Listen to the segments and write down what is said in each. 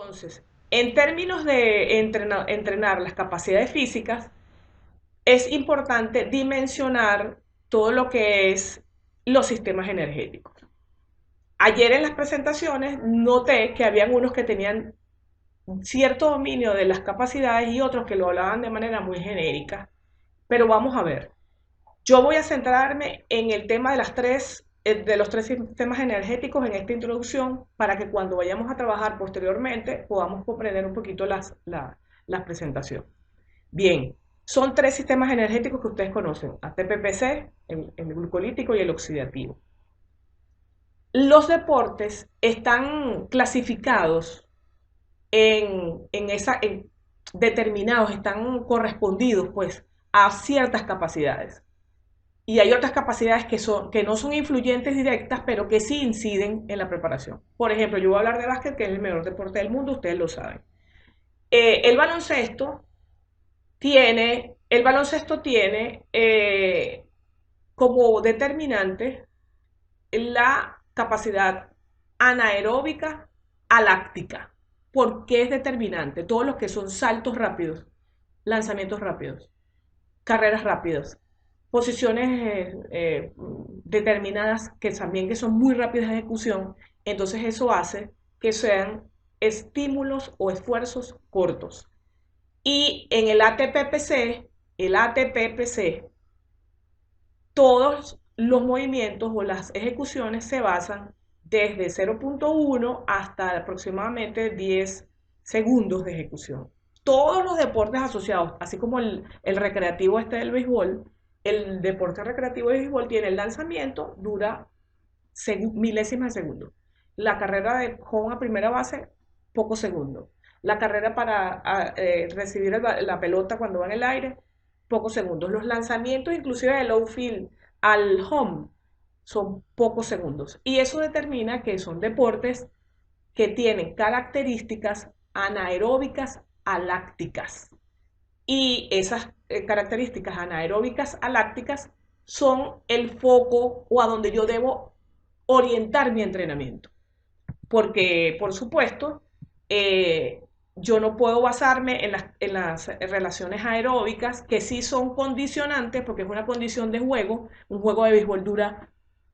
Entonces, en términos de entrenar las capacidades físicas, es importante dimensionar todo lo que es los sistemas energéticos. Ayer en las presentaciones noté que habían unos que tenían cierto dominio de las capacidades y otros que lo hablaban de manera muy genérica. Pero vamos a ver. Yo voy a centrarme en el tema de los tres sistemas energéticos en esta introducción para que cuando vayamos a trabajar posteriormente podamos comprender un poquito la presentación. Bien, son tres sistemas energéticos que ustedes conocen, ATP-PC, el glucolítico y el oxidativo. Los deportes están clasificados en determinados, están correspondidos pues a ciertas capacidades. Y hay otras capacidades que no son influyentes directas, pero que sí inciden en la preparación. Por ejemplo, yo voy a hablar de básquet, que es el mejor deporte del mundo, ustedes lo saben. El baloncesto tiene como determinante la capacidad anaeróbica aláctica. ¿Por qué es determinante? Todos los que son saltos rápidos, lanzamientos rápidos, carreras rápidas, posiciones determinadas que también que son muy rápidas de ejecución, entonces eso hace que sean estímulos o esfuerzos cortos. Y en el ATPPC, todos los movimientos o las ejecuciones se basan desde 0.1 hasta aproximadamente 10 segundos de ejecución. Todos los deportes asociados, así como el recreativo del béisbol, el deporte recreativo de béisbol tiene el lanzamiento, dura milésimas de segundo. La carrera de home a primera base, pocos segundos. La carrera para recibir la pelota cuando va en el aire, pocos segundos. Los lanzamientos, inclusive del outfield al home, son pocos segundos. Y eso determina que son deportes que tienen características anaeróbicas alácticas. Y esas características anaeróbicas alácticas son el foco o a donde yo debo orientar mi entrenamiento. Porque, por supuesto, eh, yo no puedo basarme en las relaciones aeróbicas, que sí son condicionantes, porque es una condición de juego. Un juego de béisbol dura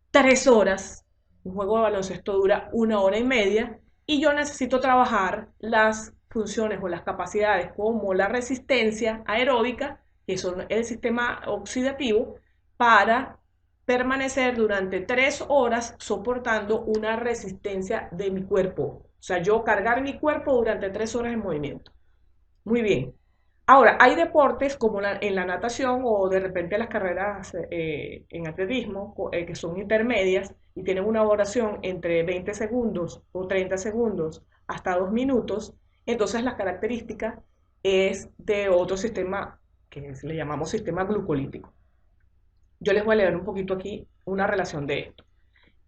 3 horas, un juego de baloncesto dura 1 hora y media, y yo necesito trabajar las funciones o las capacidades como la resistencia aeróbica, que son el sistema oxidativo, para permanecer durante 3 horas soportando una resistencia de mi cuerpo. O sea, yo cargar mi cuerpo durante 3 horas en movimiento. Muy bien. Ahora, hay deportes como en la natación o de repente las carreras en atletismo que son intermedias y tienen una duración entre 20 segundos o 30 segundos hasta 2 minutos. Entonces la característica es de otro sistema que le llamamos sistema glucolítico. Yo les voy a leer un poquito aquí una relación de esto.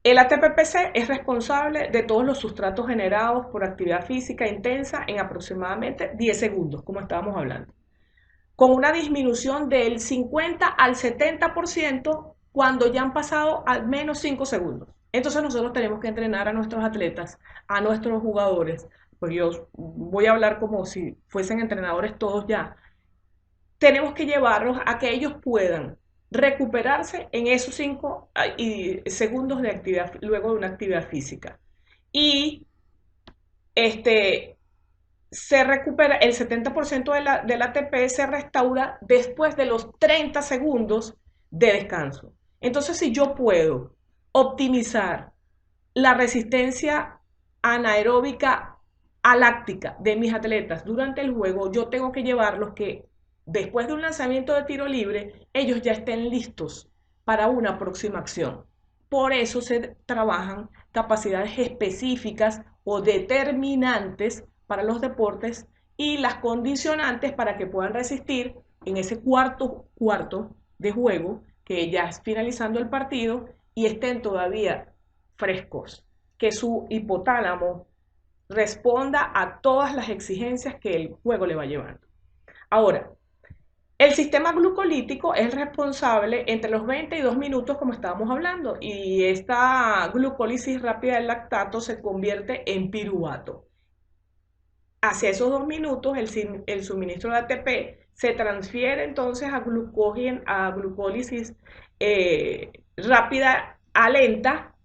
El ATP-PC es responsable de todos los sustratos generados por actividad física intensa en aproximadamente 10 segundos, como estábamos hablando, con una disminución del 50 al 70% cuando ya han pasado al menos 5 segundos. Entonces nosotros tenemos que entrenar a nuestros atletas, a nuestros jugadores, pues yo voy a hablar como si fuesen entrenadores todos ya. Tenemos que llevarlos a que ellos puedan recuperarse en esos 5 segundos de actividad, luego de una actividad física. Y este, se recupera el 70% del ATP, se restaura después de los 30 segundos de descanso. Entonces, si yo puedo optimizar la resistencia anaeróbica aláctica de mis atletas durante el juego, yo tengo que llevarlos que después de un lanzamiento de tiro libre, ellos ya estén listos para una próxima acción. Por eso se trabajan capacidades específicas o determinantes para los deportes y las condicionantes para que puedan resistir en ese cuarto de juego, que ya es finalizando el partido, y estén todavía frescos, que su hipotálamo responda a todas las exigencias que el juego le va llevando. Ahora, el sistema glucolítico es responsable entre los 20 y 2 minutos, como estábamos hablando, y esta glucólisis rápida del lactato se convierte en piruvato. hacia esos 2 minutos el suministro de ATP se transfiere entonces a glucólisis rápida a lenta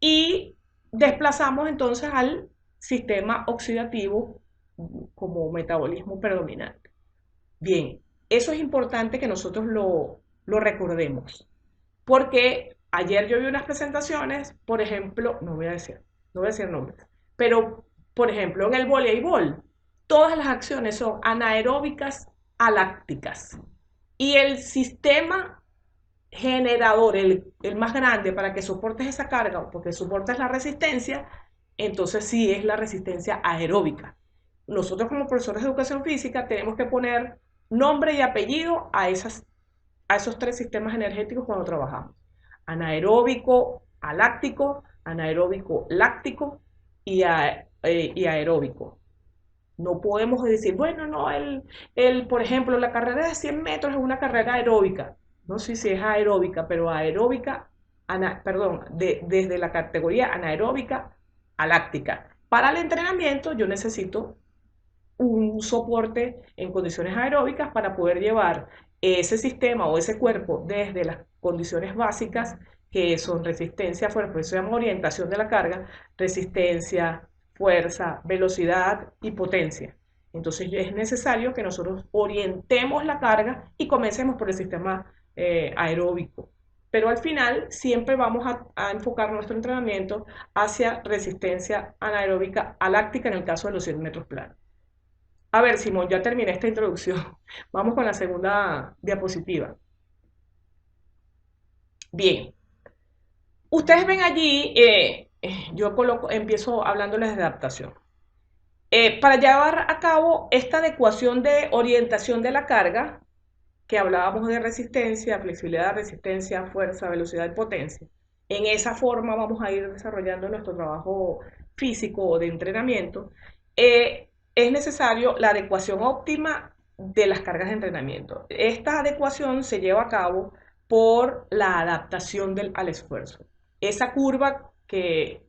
y desplazamos entonces al sistema oxidativo como metabolismo predominante. Bien, eso es importante que nosotros lo recordemos, porque ayer yo vi unas presentaciones, por ejemplo, no voy a decir nombres, pero por ejemplo en el voleibol, todas las acciones son anaeróbicas alácticas y el sistema generador, el más grande para que soportes esa carga, porque soportas la resistencia, entonces sí es la resistencia aeróbica. Nosotros como profesores de educación física tenemos que poner nombre y apellido a esos 3 sistemas energéticos cuando trabajamos. Anaeróbico, aláctico, anaeróbico, láctico y aeróbico. No podemos decir, bueno, no, por ejemplo, la carrera de 100 metros es una carrera aeróbica. No sé si es aeróbica, pero aeróbica, perdón, desde la categoría anaeróbica a láctica. Para el entrenamiento yo necesito un soporte en condiciones aeróbicas para poder llevar ese sistema o ese cuerpo desde las condiciones básicas que son resistencia, fuerza, por eso se llama orientación de la carga, resistencia, fuerza, velocidad y potencia. Entonces es necesario que nosotros orientemos la carga y comencemos por el sistema aeróbico. Pero al final siempre vamos a enfocar nuestro entrenamiento hacia resistencia anaeróbica aláctica en el caso de los 100 metros planos. A ver, Simón, ya terminé esta introducción. Vamos con la segunda diapositiva. Bien, ustedes ven allí, yo empiezo hablándoles de adaptación. Para llevar a cabo esta adecuación de orientación de la carga, que hablábamos de resistencia, flexibilidad, resistencia, fuerza, velocidad y potencia, en esa forma vamos a ir desarrollando nuestro trabajo físico o de entrenamiento. Es necesario la adecuación óptima de las cargas de entrenamiento. Esta adecuación se lleva a cabo por la adaptación al esfuerzo. Esa curva que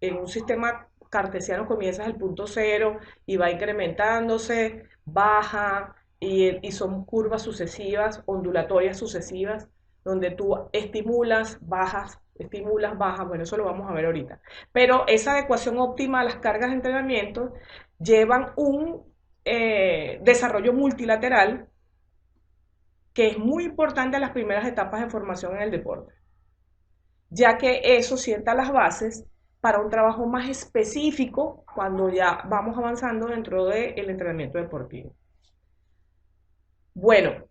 en un sistema cartesiano comienza desde el punto cero y va incrementándose, baja, y son curvas sucesivas, ondulatorias sucesivas, donde tú estimulas, bajas, bueno, eso lo vamos a ver ahorita. Pero esa adecuación óptima a las cargas de entrenamiento llevan un desarrollo multilateral que es muy importante en las primeras etapas de formación en el deporte, ya que eso sienta las bases para un trabajo más específico cuando ya vamos avanzando dentro del entrenamiento deportivo. Bueno,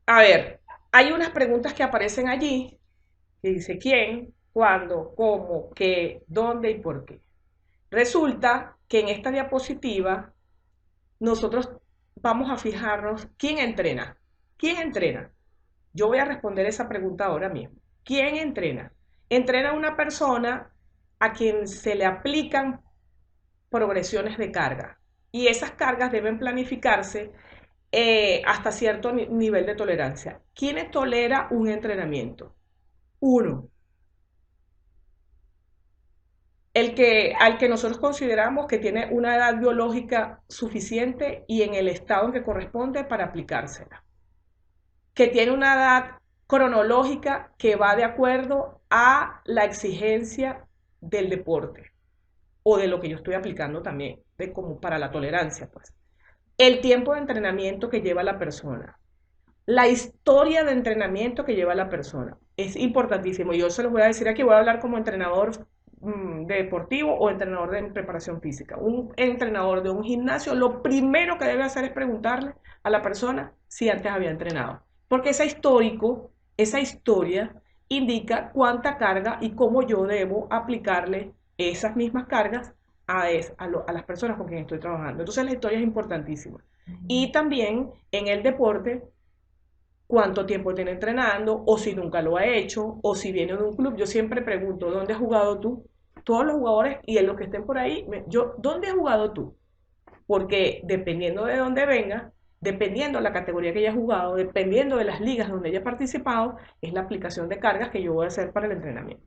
a ver, hay unas preguntas que aparecen allí, que dice quién, cuándo, cómo, qué, dónde y por qué. Resulta que en esta diapositiva nosotros vamos a fijarnos quién entrena. ¿Quién entrena? Yo voy a responder esa pregunta ahora mismo. ¿Quién entrena? Entrena a una persona a quien se le aplican progresiones de carga y esas cargas deben planificarse hasta cierto nivel de tolerancia. ¿Quién tolera un entrenamiento? Uno, al que nosotros consideramos que tiene una edad biológica suficiente y en el estado en que corresponde para aplicársela, que tiene una edad cronológica que va de acuerdo a la exigencia del deporte o de lo que yo estoy aplicando también, como para la tolerancia, pues. El tiempo de entrenamiento que lleva la persona, la historia de entrenamiento que lleva la persona, es importantísimo. Yo se los voy a decir aquí, voy a hablar como entrenador deportivo o entrenador de preparación física. Un entrenador de un gimnasio, lo primero que debe hacer es preguntarle a la persona si antes había entrenado. Porque esa historia indica cuánta carga y cómo yo debo aplicarle esas mismas cargas a las personas con quien estoy trabajando. Entonces la historia es importantísima. Y también en el deporte, cuánto tiempo tiene entrenando, o si nunca lo ha hecho, o si viene de un club. Yo siempre pregunto, ¿dónde has jugado tú? Todos los jugadores y en los que estén por ahí, ¿dónde has jugado tú? Porque dependiendo de dónde venga, dependiendo de la categoría que haya jugado, dependiendo de las ligas donde haya participado, es la aplicación de cargas que yo voy a hacer para el entrenamiento.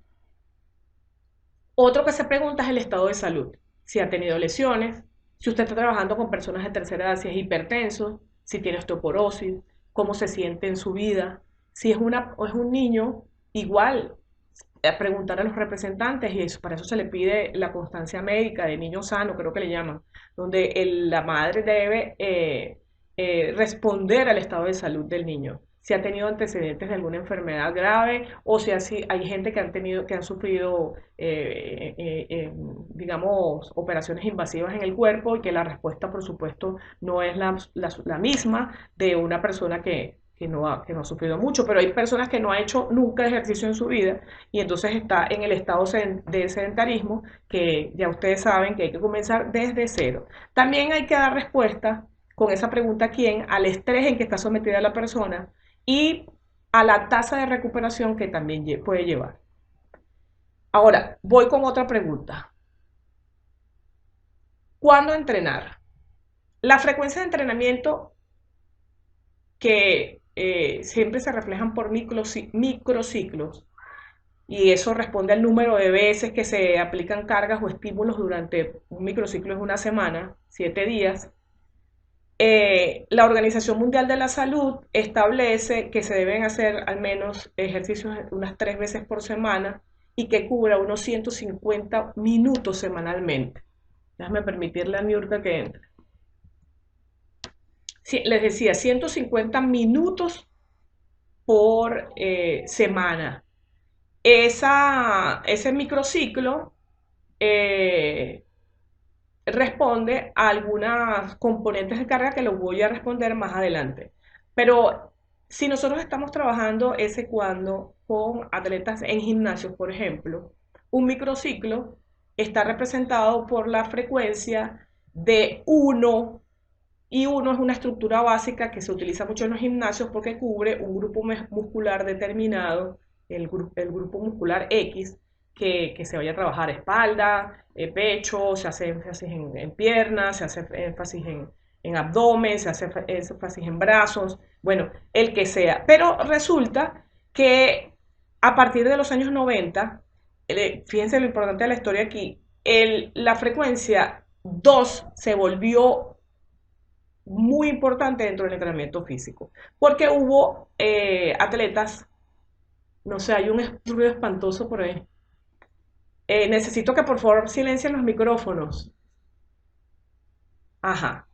Otro que se pregunta es el estado de salud. si ha tenido lesiones, si usted está trabajando con personas de tercera edad, si es hipertenso, si tiene osteoporosis, cómo se siente en su vida. Si es, o es un niño, igual preguntar a los representantes y eso, para eso se le pide la constancia médica de niño sano, creo que le llaman, donde la madre debe responder al estado de salud del niño, si ha tenido antecedentes de alguna enfermedad grave o si así, hay gente que han tenido, que han sufrido, digamos, operaciones invasivas en el cuerpo y que la respuesta, por supuesto, no es la misma de una persona que no ha sufrido mucho, pero hay personas que no han hecho nunca ejercicio en su vida y entonces está en el estado de sedentarismo que ya ustedes saben que hay que comenzar desde cero. También hay que dar respuesta con esa pregunta quién al estrés en que está sometida la persona y a la tasa de recuperación que también puede llevar. Ahora, voy con otra pregunta. ¿Cuándo entrenar? La frecuencia de entrenamiento que siempre se reflejan por microciclos y eso responde al número de veces que se aplican cargas o estímulos durante un microciclo es una semana, 7 días. La Organización Mundial de la Salud establece que se deben hacer al menos ejercicios unas 3 veces por semana y que cubra unos 150 minutos semanalmente. Déjame permitirle a Niurka que entre. Sí, les decía, 150 minutos por semana. Ese microciclo eh, responde a algunas componentes de carga que lo voy a responder más adelante. Pero si nosotros estamos trabajando ese cuando con atletas en gimnasios, por ejemplo, un microciclo está representado por la frecuencia de 1 y 1 es una estructura básica que se utiliza mucho en los gimnasios porque cubre un grupo muscular determinado, el grupo muscular X, que se vaya a trabajar espalda, pecho, se hace énfasis en piernas, se hace énfasis en abdomen, se hace énfasis en brazos, bueno, el que sea. Pero resulta que a partir de los años 90, fíjense lo importante de la historia aquí, la frecuencia 2 se volvió muy importante dentro del entrenamiento físico, porque hubo atletas, no sé, hay un ruido espantoso por ahí. Necesito que por favor silencien los micrófonos. Ajá.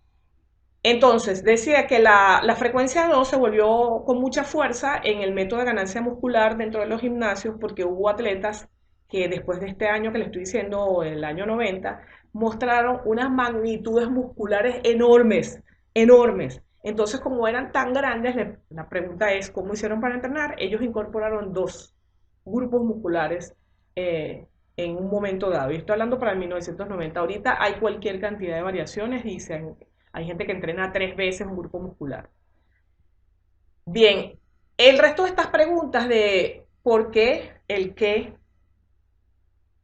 Entonces, decía que la frecuencia 2 se volvió con mucha fuerza en el método de ganancia muscular dentro de los gimnasios porque hubo atletas que después de este año que le estoy diciendo, el año 90, mostraron unas magnitudes musculares enormes, enormes. Entonces, como eran tan grandes, la pregunta es, ¿cómo hicieron para entrenar? Ellos incorporaron dos grupos musculares en un momento dado. Y estoy hablando para el 1990. Ahorita hay cualquier cantidad de variaciones y hay gente que entrena 3 veces un grupo muscular. Bien, el resto de estas preguntas de por qué, el qué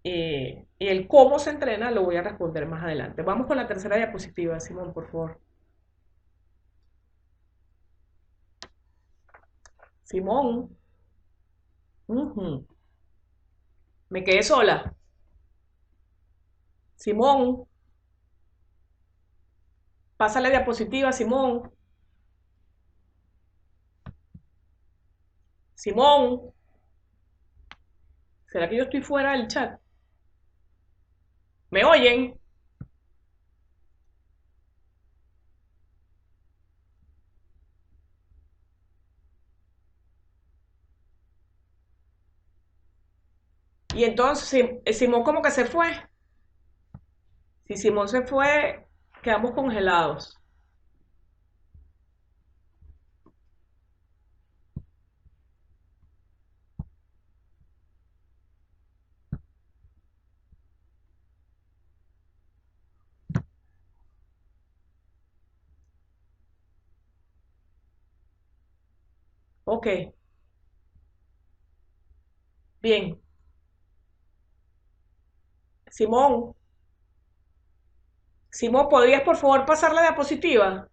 y el cómo se entrena lo voy a responder más adelante. Vamos con la tercera diapositiva, Simón, por favor. Simón. Uh-huh. Me quedé sola. Simón. Pasa la diapositiva, Simón. Simón. ¿Será que yo estoy fuera del chat? ¿Me oyen? Y entonces Simón como que se fue. Si Simón se fue, quedamos congelados. Ok, bien. Simón, Simón, ¿podrías por favor pasar la diapositiva?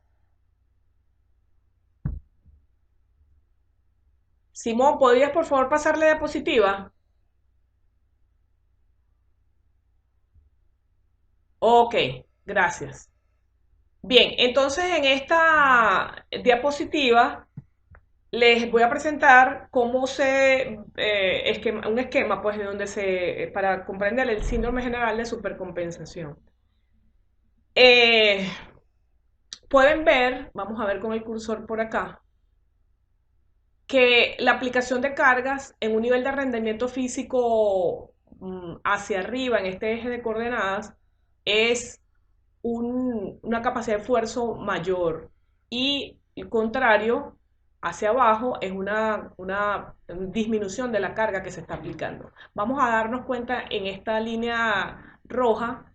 Simón, ¿podrías por favor pasar la diapositiva? Ok, gracias. Bien, entonces en esta diapositiva les voy a presentar cómo un esquema pues, de donde para comprender el síndrome general de supercompensación. Eh, Pueden ver, vamos a ver con el cursor por acá, que la aplicación de cargas en un nivel de rendimiento físico hacia arriba, en este eje de coordenadas, es una capacidad de esfuerzo mayor, y el contrario, hacia abajo, es una disminución de la carga que se está aplicando. Vamos a darnos cuenta en esta línea roja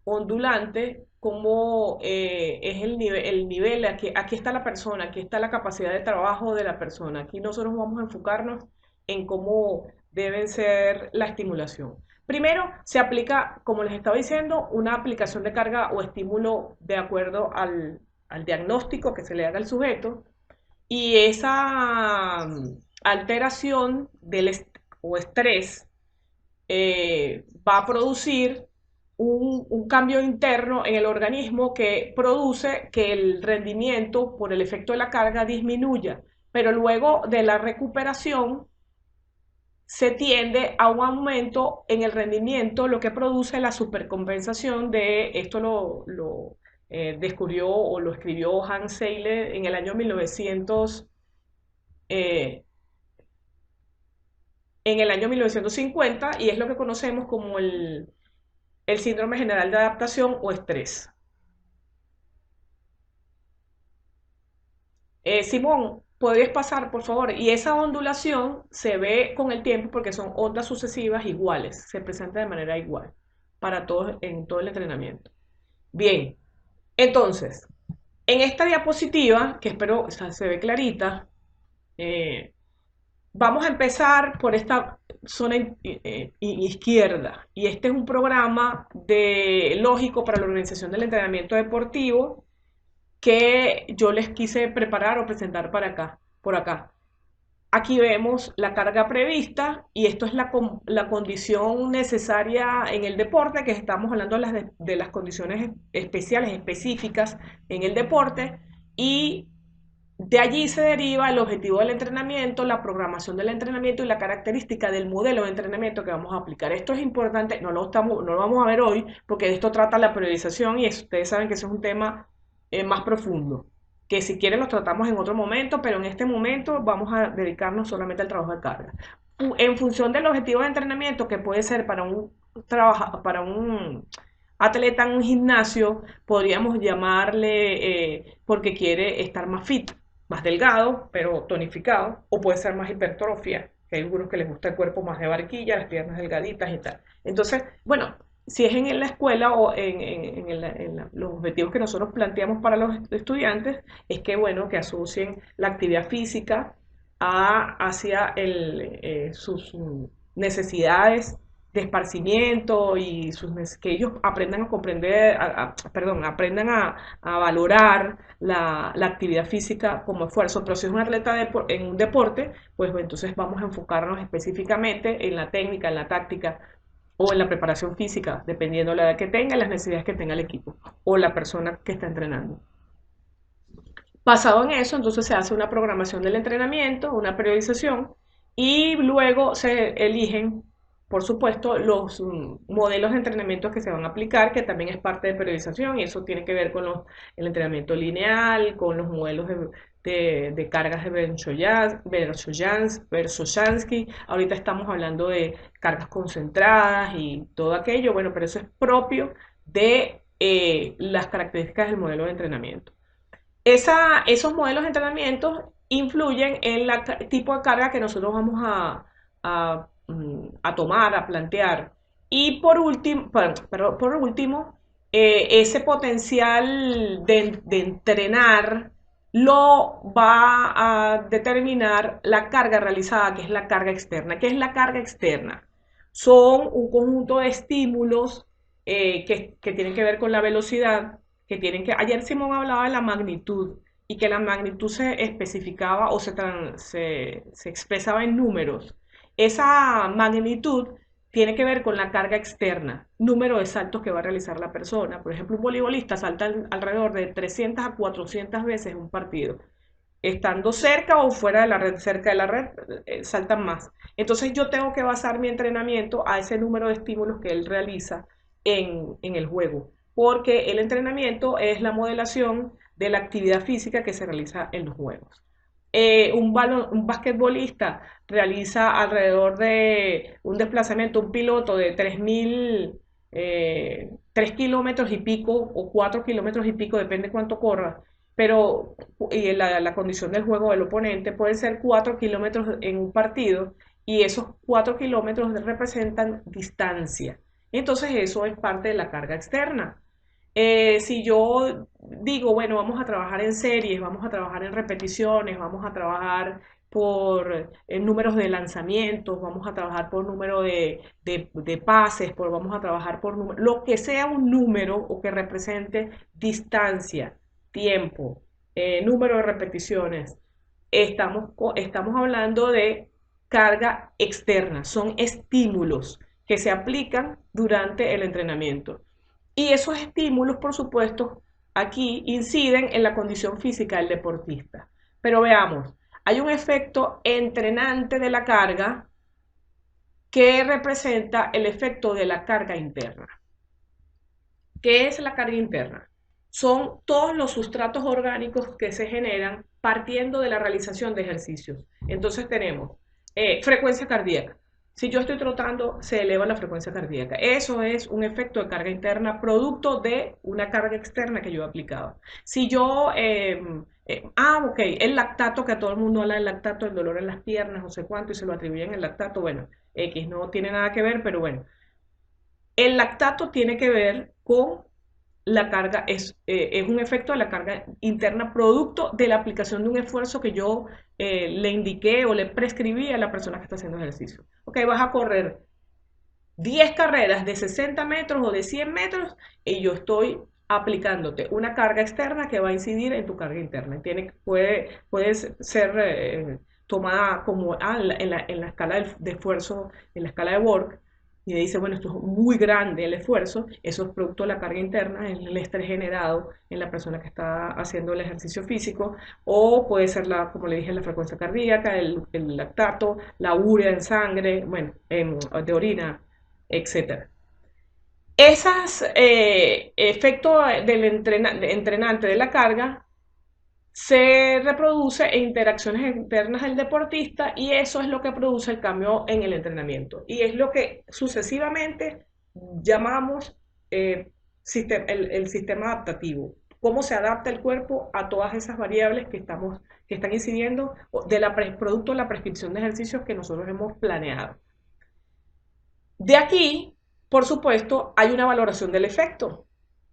ondulante cómo es el nivel aquí está la persona, aquí está la capacidad de trabajo de la persona. Aquí nosotros vamos a enfocarnos en cómo deben ser la estimulación. Primero, se aplica, como les estaba diciendo, una aplicación de carga o estímulo de acuerdo al diagnóstico que se le haga al sujeto, y esa alteración o estrés va a producir un cambio interno en el organismo que produce que el rendimiento por el efecto de la carga disminuya, pero luego de la recuperación se tiende a un aumento en el rendimiento, lo que produce la supercompensación de esto descubrió o lo escribió Hans Seyle en el año 1900, eh, en el año 1950, y es lo que conocemos como el síndrome general de adaptación o estrés. Simón, ¿podrías pasar, por favor? Y esa ondulación se ve con el tiempo porque son ondas sucesivas iguales, se presenta de manera igual para todos en todo el entrenamiento. Bien, entonces, en esta diapositiva, que espero se ve clarita, eh, vamos a empezar por esta zona izquierda. Y este es un programa lógico para la organización del entrenamiento deportivo que yo les quise preparar o presentar por acá. Aquí vemos la carga prevista, y esto es la condición necesaria en el deporte, que estamos hablando de las condiciones especiales, específicas en el deporte, y de allí se deriva el objetivo del entrenamiento, la programación del entrenamiento y la característica del modelo de entrenamiento que vamos a aplicar. Esto es importante, no lo vamos a ver hoy porque de esto trata la periodización, y ustedes saben que eso es un tema más profundo, que si quieren los tratamos en otro momento, pero en este momento vamos a dedicarnos solamente al trabajo de carga. En función del objetivo de entrenamiento, que puede ser para un atleta en un gimnasio, podríamos llamarle porque quiere estar más fit, más delgado, pero tonificado, o puede ser más hipertrofia, que hay algunos que les gusta el cuerpo más de barquilla, las piernas delgaditas y tal. Entonces, bueno, si es en la escuela o los objetivos que nosotros planteamos para los estudiantes, es que, bueno, que asocien la actividad física hacia sus necesidades de esparcimiento, y que ellos aprendan a comprender, perdón, aprendan a valorar la actividad física como esfuerzo. Pero si es un atleta en un deporte, pues entonces vamos a enfocarnos específicamente en la técnica, en la táctica o en la preparación física, dependiendo de la edad que tenga y las necesidades que tenga el equipo o la persona que está entrenando. Basado en eso, entonces se hace una programación del entrenamiento, una periodización, y luego se eligen, por supuesto, los modelos de entrenamiento que se van a aplicar, que también es parte de periodización, y eso tiene que ver con el entrenamiento lineal, con los modelos de cargas de Verkhoshansky. Ahorita estamos hablando de cargas concentradas y todo aquello, bueno, pero eso es propio de las características del modelo de entrenamiento. Esos modelos de entrenamiento influyen en el tipo de carga que nosotros vamos a tomar, a plantear. Y por último, ese potencial de entrenar lo va a determinar la carga realizada, que es la carga externa. ¿Qué es la carga externa? Son un conjunto de estímulos que tienen que ver con la velocidad, ayer Simón hablaba de la magnitud, y que la magnitud se especificaba o se expresaba en números. Esa magnitud tiene que ver con la carga externa, número de saltos que va a realizar la persona. Por ejemplo, un voleibolista salta alrededor de 300 a 400 veces en un partido. Estando cerca o fuera de la red, cerca de la red, saltan más. Entonces yo tengo que basar mi entrenamiento a ese número de estímulos que él realiza en el juego, porque el entrenamiento es la modelación de la actividad física que se realiza en los juegos. Un basquetbolista realiza alrededor de un desplazamiento, un piloto de 3 kilómetros y pico o 4 kilómetros y pico, depende cuánto corra, pero y la condición del juego del oponente puede ser 4 kilómetros en un partido y esos 4 kilómetros representan distancia. Entonces eso es parte de la carga externa. Si yo digo, bueno, vamos a trabajar en series, vamos a trabajar en repeticiones, vamos a trabajar por números de lanzamientos, vamos a trabajar por número de pases, vamos a trabajar por número, lo que sea un número o que represente distancia, tiempo, número de repeticiones, estamos hablando de carga externa, son estímulos que se aplican durante el entrenamiento. Y esos estímulos, por supuesto, aquí inciden en la condición física del deportista. Pero veamos, hay un efecto entrenante de la carga que representa el efecto de la carga interna. ¿Qué es la carga interna? Son todos los sustratos orgánicos que se generan partiendo de la realización de ejercicios. Entonces tenemos frecuencia cardíaca. Si yo estoy trotando, se eleva la frecuencia cardíaca. Eso es un efecto de carga interna producto de una carga externa que yo he aplicado. Si yo, ok, el lactato, que a todo el mundo habla del lactato, el dolor en las piernas, no sé cuánto, y se lo atribuyen al lactato, bueno, X no tiene nada que ver, pero bueno. El lactato tiene que ver con la carga, es un efecto de la carga interna producto de la aplicación de un esfuerzo que yo le indiqué o le prescribí a la persona que está haciendo ejercicio. Ok, vas a correr 10 carreras de 60 metros o de 100 metros y yo estoy aplicándote una carga externa que va a incidir en tu carga interna. Puede ser tomada como en la escala de esfuerzo, en la escala de work, y dice, bueno, esto es muy grande el esfuerzo, eso es producto de la carga interna, el estrés generado en la persona que está haciendo el ejercicio físico, o puede ser, como le dije, la frecuencia cardíaca, el lactato, la urea en sangre, bueno, de orina, etcétera. Esos efectos del entrenante de la carga se reproduce en interacciones internas del deportista y eso es lo que produce el cambio en el entrenamiento. Y es lo que sucesivamente llamamos el sistema adaptativo. Cómo se adapta el cuerpo a todas esas variables que están incidiendo producto de la prescripción de ejercicios que nosotros hemos planeado. De aquí, por supuesto, hay una valoración del efecto.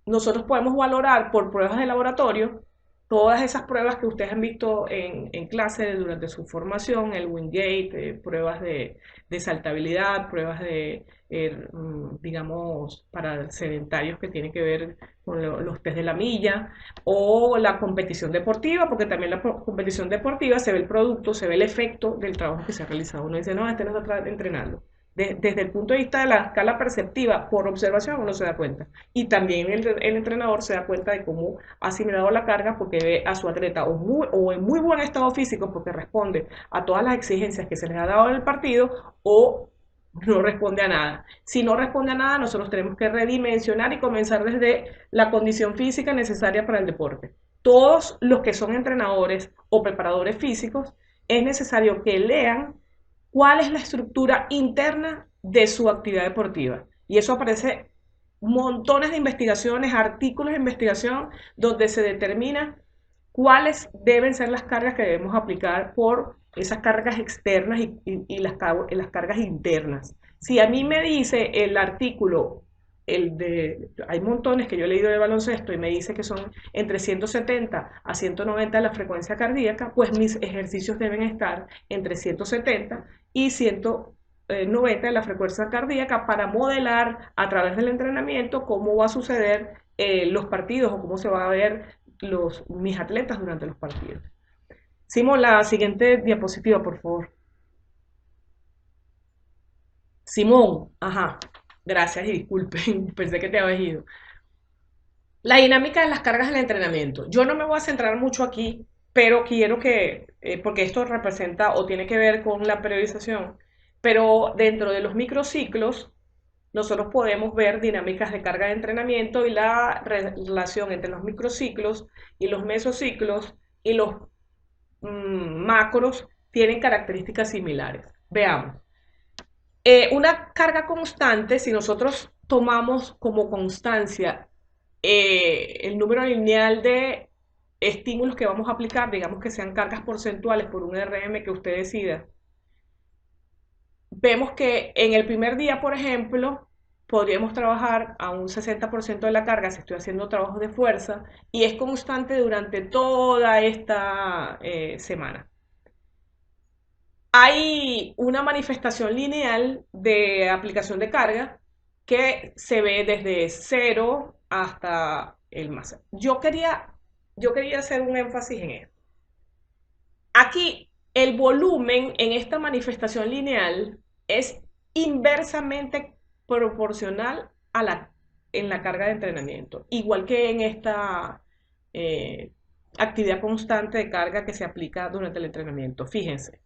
Nosotros podemos valorar por pruebas de laboratorio todas esas pruebas que ustedes han visto en clase durante su formación, el Wingate, pruebas de saltabilidad, pruebas digamos, para sedentarios que tienen que ver con los test de la milla, o la competición deportiva, porque también la competición deportiva se ve el producto, se ve el efecto del trabajo que se ha realizado. Uno dice, no, este no está entrenando. Desde el punto de vista de la escala perceptiva, por observación, uno se da cuenta. Y también el entrenador se da cuenta de cómo ha asimilado la carga porque ve a su atleta o en muy buen estado físico porque responde a todas las exigencias que se les ha dado en el partido o no responde a nada. Si no responde a nada, nosotros tenemos que redimensionar y comenzar desde la condición física necesaria para el deporte. Todos los que son entrenadores o preparadores físicos, es necesario que lean cuál es la estructura interna de su actividad deportiva. Y eso aparece montones de investigaciones, artículos de investigación, donde se determina cuáles deben ser las cargas que debemos aplicar por esas cargas externas y las cargas internas. Si a mí me dice el artículo, hay montones que yo he leído de baloncesto y me dice que son entre 170 a 190 la frecuencia cardíaca, pues mis ejercicios deben estar entre 170 y 190 de la frecuencia cardíaca para modelar a través del entrenamiento cómo va a suceder los partidos o cómo se va a ver mis atletas durante los partidos. Simo, la siguiente diapositiva, por favor. Simón, ajá, gracias y disculpen, pensé que te habías ido. La dinámica de las cargas del entrenamiento. Yo no me voy a centrar mucho aquí, pero quiero que, porque esto representa o tiene que ver con la periodización, pero dentro de los microciclos, nosotros podemos ver dinámicas de carga de entrenamiento y la relación entre los microciclos y los mesociclos y los macros tienen características similares. Veamos. Una carga constante, si nosotros tomamos como constancia el número lineal de estímulos que vamos a aplicar, digamos que sean cargas porcentuales por un RM que usted decida, vemos que en el primer día, por ejemplo, podríamos trabajar a un 60% de la carga si estoy haciendo trabajos de fuerza y es constante durante toda esta semana. Hay una manifestación lineal de aplicación de carga que se ve desde cero hasta el más. Yo quería hacer un énfasis en esto. Aquí el volumen en esta manifestación lineal es inversamente proporcional en la carga de entrenamiento, igual que en esta eh, actividad constante de carga que se aplica durante el entrenamiento. Fíjense,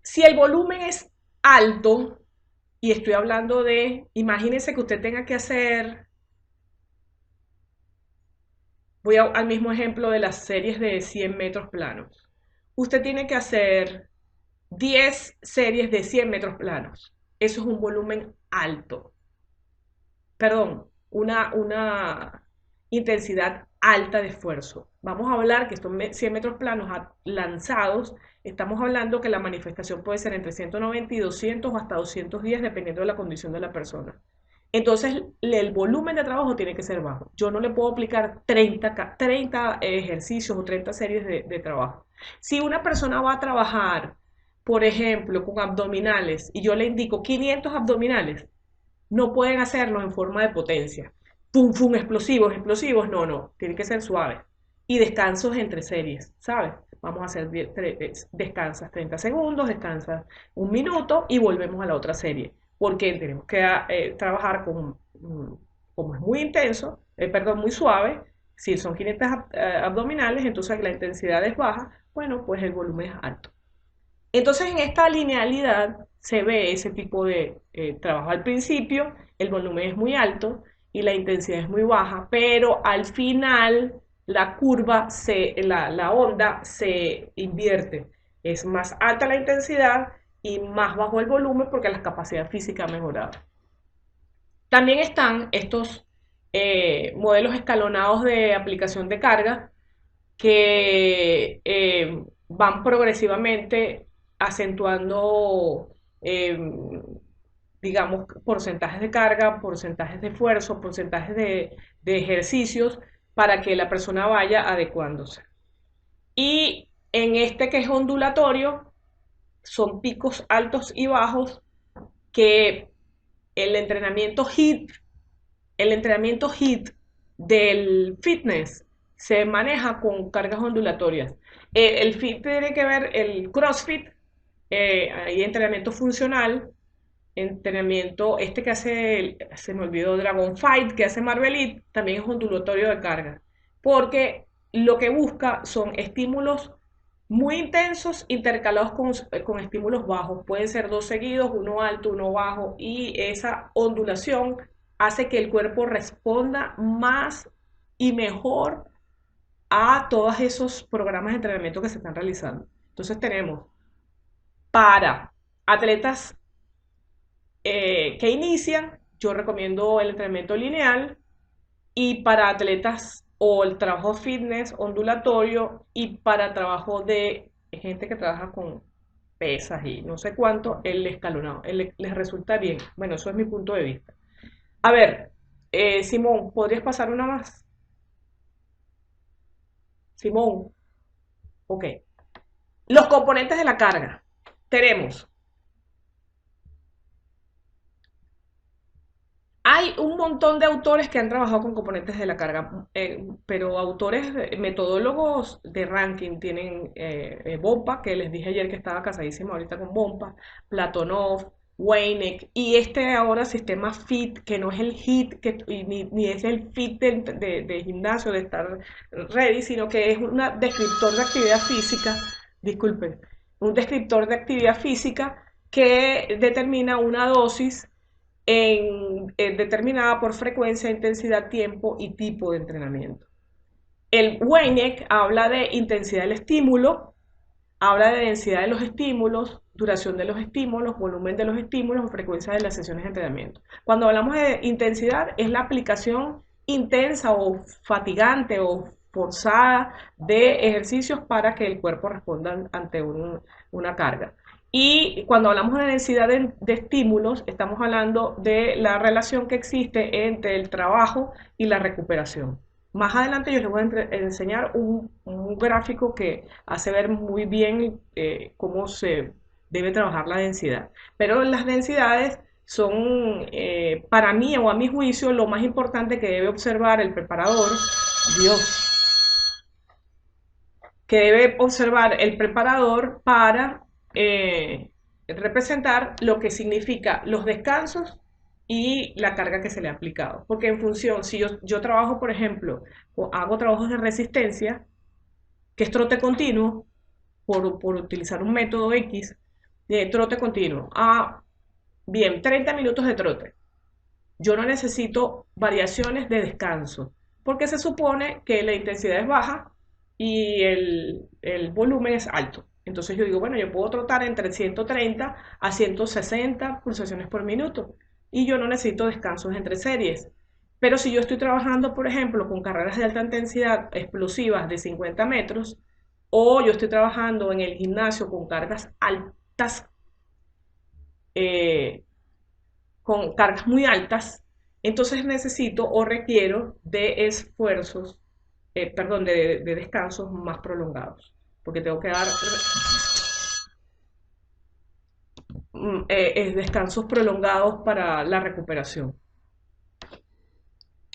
si el volumen es alto, y estoy hablando de, imagínense que usted tenga que hacer, al mismo ejemplo de las series de 100 metros planos. Usted tiene que hacer 10 series de 100 metros planos. Eso es un volumen alto. Perdón, una intensidad alta de esfuerzo. Vamos a hablar que estos 100 metros planos lanzados, estamos hablando que la manifestación puede ser entre 190 y 200 o hasta 210 dependiendo de la condición de la persona. Entonces el volumen de trabajo tiene que ser bajo. Yo no le puedo aplicar 30 ejercicios o 30 series de trabajo. Si una persona va a trabajar, por ejemplo, con abdominales y yo le indico 500 abdominales, no pueden hacerlo en forma de potencia. Pum, pum, explosivos, explosivos, no, no, tiene que ser suave. Y descansos entre series, ¿sabes? Vamos a hacer descansas 30 segundos, descansas un minuto y volvemos a la otra serie. Porque tenemos que trabajar como es muy intenso, perdón, muy suave. Si son 500 abdominales, entonces la intensidad es baja, bueno, pues el volumen es alto. Entonces, en esta linealidad se ve ese tipo de trabajo. Al principio, el volumen es muy alto y la intensidad es muy baja, pero al final la curva, la onda se invierte. Es más alta la intensidad y más bajo el volumen porque la capacidad física ha mejorado. También están estos modelos escalonados de aplicación de carga que van progresivamente acentuando, eh, digamos, porcentajes de carga, porcentajes de esfuerzo, porcentajes de ejercicios para que la persona vaya adecuándose. Y en este que es ondulatorio, son picos altos y bajos que el entrenamiento HIIT el entrenamiento HIIT del fitness se maneja con cargas ondulatorias. El fit tiene que ver, el CrossFit, hay entrenamiento funcional, entrenamiento, este que hace, se me olvidó, Dragon Fight, que hace Marvelit, también es ondulatorio de carga, porque lo que busca son estímulos muy intensos intercalados con estímulos bajos. Pueden ser dos seguidos, uno alto, uno bajo, y esa ondulación hace que el cuerpo responda más y mejor a todos esos programas de entrenamiento que se están realizando. Entonces tenemos para atletas que inician, yo recomiendo el entrenamiento lineal y para atletas o el trabajo fitness ondulatorio y para trabajo de gente que trabaja con pesas y no sé cuánto, el escalonado. Les resulta bien. Bueno, eso es mi punto de vista. A ver, Simón, ¿podrías pasar una más? Simón, ok. Los componentes de la carga. Tenemos Hay un montón de autores que han trabajado con componentes de la carga, pero autores, metodólogos de ranking tienen Bompa, que les dije ayer que estaba casadísimo ahorita con Bompa, Platonov, Weineck, y este ahora sistema FIT, que no es el HIT, ni es el FIT de gimnasio, de estar ready, sino que es un descriptor de actividad física, disculpen, un descriptor de actividad física que determina una dosis determinada por frecuencia, intensidad, tiempo y tipo de entrenamiento. El Weineck habla de intensidad del estímulo, habla de densidad de los estímulos, duración de los estímulos, volumen de los estímulos o frecuencia de las sesiones de entrenamiento. Cuando hablamos de intensidad, es la aplicación intensa o fatigante o forzada de ejercicios para que el cuerpo responda ante una carga. Y cuando hablamos de densidad de estímulos, estamos hablando de la relación que existe entre el trabajo y la recuperación. Más adelante yo les voy a enseñar un gráfico que hace ver muy bien cómo se debe trabajar la densidad. Pero las densidades son, para mí o a mi juicio, lo más importante que debe observar el preparador, Dios, que debe observar el preparador para representar lo que significa los descansos y la carga que se le ha aplicado. Porque en función, si yo trabajo, por ejemplo, o hago trabajos de resistencia, que es trote continuo, por utilizar un método X, de trote continuo. Bien, 30 minutos de trote. Yo no necesito variaciones de descanso, porque se supone que la intensidad es baja y el volumen es alto. Entonces yo digo, bueno, yo puedo trotar entre 130 a 160 pulsaciones por minuto y yo no necesito descansos entre series. Pero si yo estoy trabajando, por ejemplo, con carreras de alta intensidad explosivas de 50 metros, o yo estoy trabajando en el gimnasio con cargas altas, eh, con cargas muy altas, entonces necesito o requiero de esfuerzos, perdón, de descansos más prolongados, porque tengo que dar descansos prolongados para la recuperación.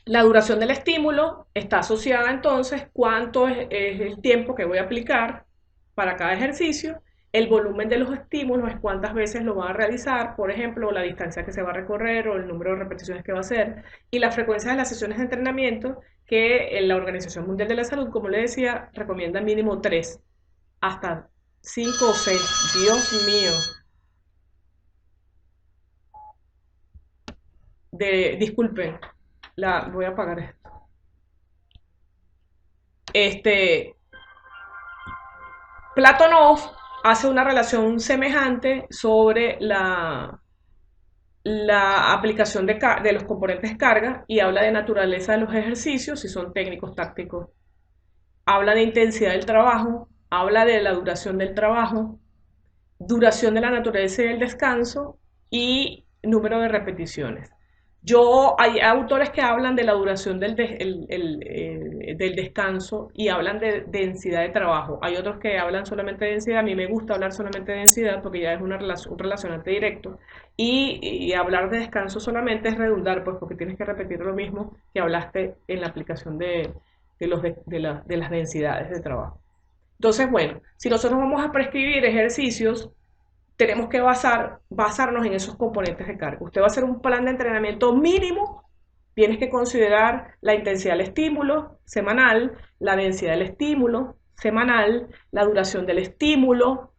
La duración del estímulo está asociada entonces cuánto es el tiempo que voy a aplicar para cada ejercicio. El volumen de los estímulos es cuántas veces lo va a realizar, por ejemplo, la distancia que se va a recorrer o el número de repeticiones que va a hacer. Y la frecuencia de las sesiones de entrenamiento que la Organización Mundial de la Salud, como le decía, recomienda mínimo 3 hasta 5 o 6. Dios mío. Disculpen, voy a apagar esto. Platonov hace una relación semejante sobre la aplicación de los componentes carga y habla de naturaleza de los ejercicios, si son técnicos, tácticos. Habla de intensidad del trabajo, habla de la duración del trabajo, duración de la naturaleza y del descanso y número de repeticiones. Hay autores que hablan de la duración del descanso y hablan de densidad de trabajo. Hay otros que hablan solamente de densidad. A mí me gusta hablar solamente de densidad porque ya es un relacionante directo. Y hablar de descanso solamente es redundar, pues porque tienes que repetir lo mismo que hablaste en la aplicación de las densidades de trabajo. Entonces, bueno, si nosotros vamos a prescribir ejercicios, tenemos que basarnos en esos componentes de carga. Usted va a hacer un plan de entrenamiento mínimo, tienes que considerar la intensidad del estímulo semanal, la densidad del estímulo semanal, la duración del estímulo,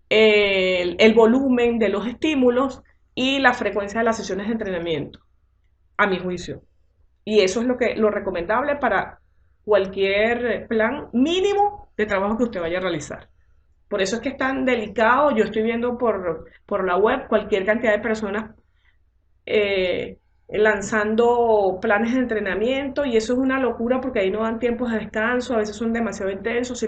el volumen de los estímulos y la frecuencia de las sesiones de entrenamiento, a mi juicio. Y eso es lo recomendable para cualquier plan mínimo de trabajo que usted vaya a realizar. Por eso es que es tan delicado. Yo estoy viendo por la web cualquier cantidad de personas lanzando planes de entrenamiento y eso es una locura porque ahí no dan tiempos de descanso, a veces son demasiado intensos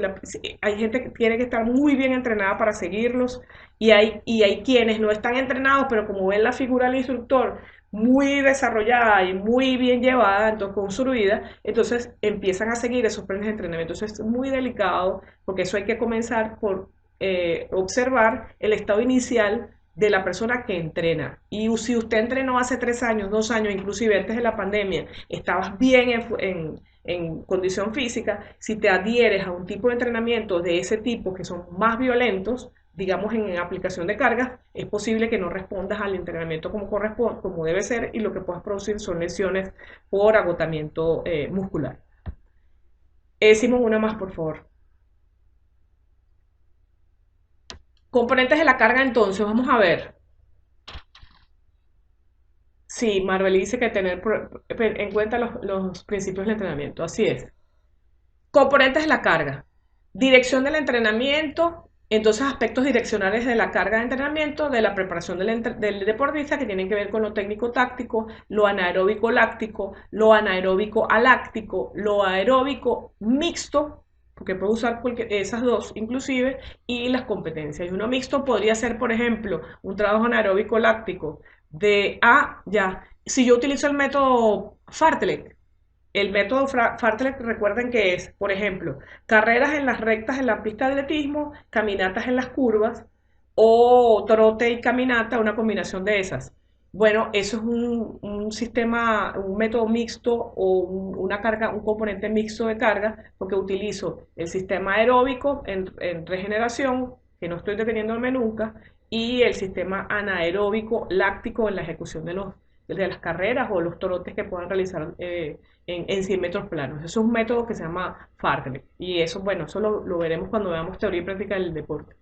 hay gente que tiene que estar muy bien entrenada para seguirlos y hay quienes no están entrenados, pero como ven la figura del instructor muy desarrollada y muy bien llevada, entonces construida, entonces empiezan a seguir esos planes de entrenamiento. Entonces es muy delicado porque eso hay que comenzar por observar el estado inicial de la persona que entrena. Y si usted entrenó hace 3 años, 2 años, inclusive antes de la pandemia, estabas bien en condición física, si te adhieres a un tipo de entrenamiento de ese tipo que son más violentos, digamos en aplicación de cargas, es posible que no respondas al entrenamiento como corresponde, como debe ser, y lo que puedas producir son lesiones por agotamiento muscular. Decimos una más, por favor. Componentes de la carga, entonces, vamos a ver. Sí, Marvel dice que tener en cuenta los principios del entrenamiento, así es. Componentes de la carga. Dirección del entrenamiento, entonces aspectos direccionales de la carga de entrenamiento, de la preparación del deportista que tienen que ver con lo técnico-táctico, lo anaeróbico-láctico, lo anaeróbico-aláctico, lo aeróbico mixto, porque puedo usar esas dos inclusive, y las competencias. Y uno mixto podría ser, por ejemplo, un trabajo anaeróbico-láctico ya, si yo utilizo el método Fartlek, el método Fartlek, recuerden que es, por ejemplo, carreras en las rectas en la pista de atletismo, caminatas en las curvas o trote y caminata, una combinación de esas. Bueno, eso es un sistema, un método mixto o una carga, un componente mixto de carga, porque utilizo el sistema aeróbico en regeneración, que no estoy deteniéndome nunca, y el sistema anaeróbico láctico en la ejecución de las carreras o los trotes que puedan realizar en 100 metros planos. Eso es un método que se llama Fartlek. Y eso, bueno, eso lo veremos cuando veamos teoría y práctica del deporte.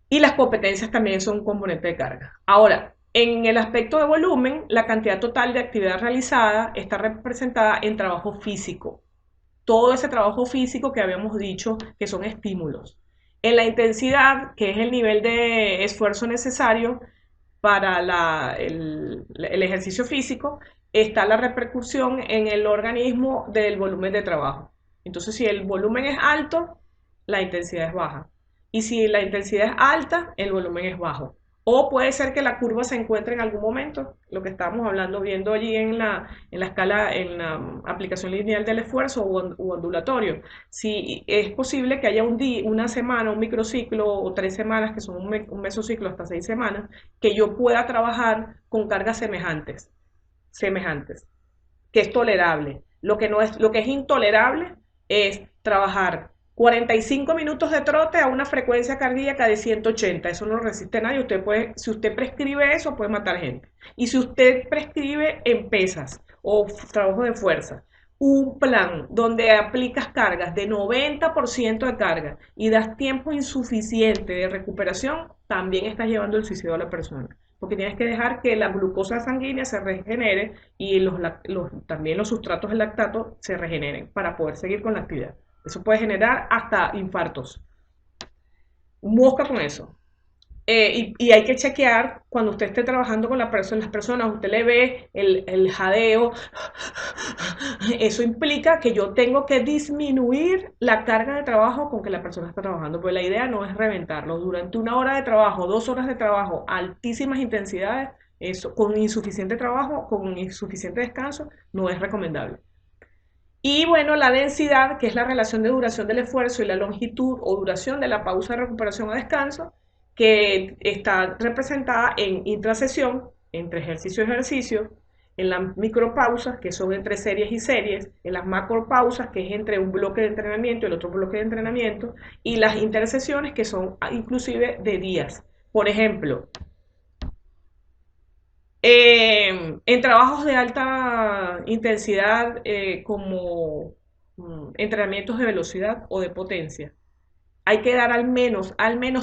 Y las competencias también son un componente de carga. Ahora, en el aspecto de volumen, la cantidad total de actividad realizada está representada en trabajo físico. Todo ese trabajo físico que habíamos dicho que son estímulos. En la intensidad, que es el nivel de esfuerzo necesario para el ejercicio físico, está la repercusión en el organismo del volumen de trabajo. Entonces, si el volumen es alto, la intensidad es baja. Y si la intensidad es alta, el volumen es bajo. O puede ser que la curva se encuentre en algún momento, lo que estábamos hablando, viendo allí en la escala, en la aplicación lineal del esfuerzo u ondulatorio. Si es posible que haya una semana, un microciclo o 3 semanas, que son un mesociclo hasta 6 semanas, que yo pueda trabajar con cargas semejantes, que es tolerable. Lo que es intolerable es trabajar 45 minutos de trote a una frecuencia cardíaca de 180. Eso no lo resiste nadie. Si usted prescribe eso, puede matar gente. Y si usted prescribe en pesas o trabajo de fuerza, un plan donde aplicas cargas de 90% de carga y das tiempo insuficiente de recuperación, también estás llevando el suicidio a la persona. Porque tienes que dejar que la glucosa sanguínea se regenere y también los sustratos del lactato se regeneren para poder seguir con la actividad. Eso puede generar hasta infartos. Mosca con eso. Y hay que chequear cuando usted esté trabajando con las personas, usted le ve el jadeo. Eso implica que yo tengo que disminuir la carga de trabajo con que la persona está trabajando, porque la idea no es reventarlo. Durante 1 hora de trabajo, 2 horas de trabajo, altísimas intensidades, eso, con insuficiente trabajo, con insuficiente descanso, no es recomendable. Y bueno, la densidad, que es la relación de duración del esfuerzo y la longitud o duración de la pausa de recuperación o descanso, que está representada en intrasesión, entre ejercicio y ejercicio, en las micropausas, que son entre series y series, en las macropausas, que es entre un bloque de entrenamiento y el otro bloque de entrenamiento, y las intersesiones, que son inclusive de días. Por ejemplo, en trabajos de alta intensidad como entrenamientos de velocidad o de potencia, hay que dar al menos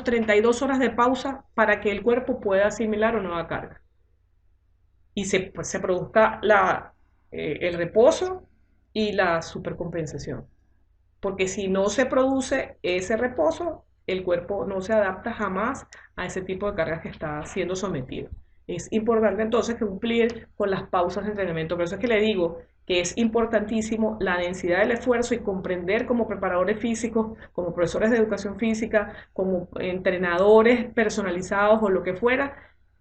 32 horas de pausa para que el cuerpo pueda asimilar una nueva carga y se produzca el reposo y la supercompensación. Porque si no se produce ese reposo, el cuerpo no se adapta jamás a ese tipo de cargas que está siendo sometido. Es importante entonces cumplir con las pausas de entrenamiento. Por eso es que le digo que es importantísimo la densidad del esfuerzo y comprender como preparadores físicos, como profesores de educación física, como entrenadores personalizados o lo que fuera,